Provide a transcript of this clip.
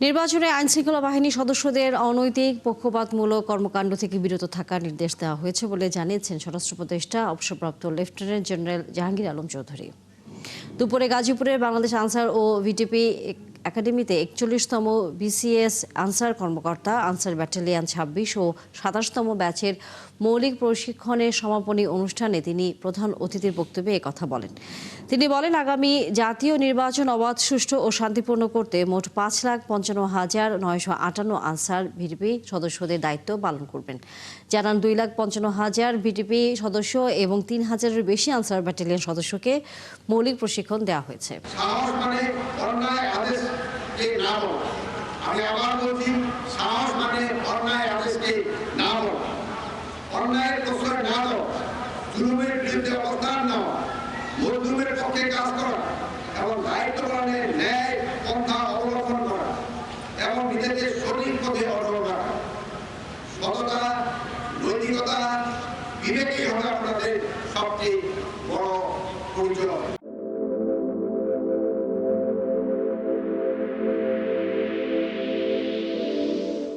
নির্বাচনে আইনশৃঙ্খলা বাহিনী সদস্যদের অনৈতিক পক্ষপাতমূলক কর্মকাণ্ড থেকে বিরত থাকার নির্দেশ দেওয়া হয়েছে বলে জানিয়েছেন স্বরাষ্ট্র উপদেষ্টা অবসরপ্রাপ্ত লেফটেন্যান্ট জেনারেল জাহাঙ্গীর আলম চৌধুরী। দুপুরে গাজীপুরের বাংলাদেশ আনসার ও ভিটিপি একাডেমিতে ৪১তম বিসিএস আনসার কর্মকর্তা আনসার ব্যাটালিয়ন ২৬ ও ২৭তম ব্যাচের মৌলিক প্রশিক্ষণের সমাপনী অনুষ্ঠানে তিনি প্রধান অতিথির বক্তব্যে একথা বলেন। তিনি বলেন, আগামী জাতীয় নির্বাচন অবাধ, সুষ্ঠু ও শান্তিপূর্ণ করতে মোট ৫,৫৫,৯৫৮ আনসার ভিটিপি সদস্যদের দায়িত্ব পালন করবেন। জানান ২,৫৫,০০০ ভিটিপি সদস্য এবং ৩,০০০-এর বেশি আনসার ব্যাটালিয়ন সদস্যকে মৌলিক প্রশিক্ষণ দেওয়া হয়েছে। আমি আবার বলছি, সাহস মানে অন্যায় আদেশকে না বলা, অন্যায়ের প্রশ্রয় না দেওয়া, জুলুমের বিরুদ্ধে অবস্থান নেওয়া, মজলুমের পক্ষে কাজ করা এবং দায়িত্ব পালনের ন্যায় পন্থা অবলম্বন করা এবং নিজেদের সঠিক পথে অটল রাখা। সততা, নৈতিকতা, বিবেকই হবে আপনাদের সবচেয়ে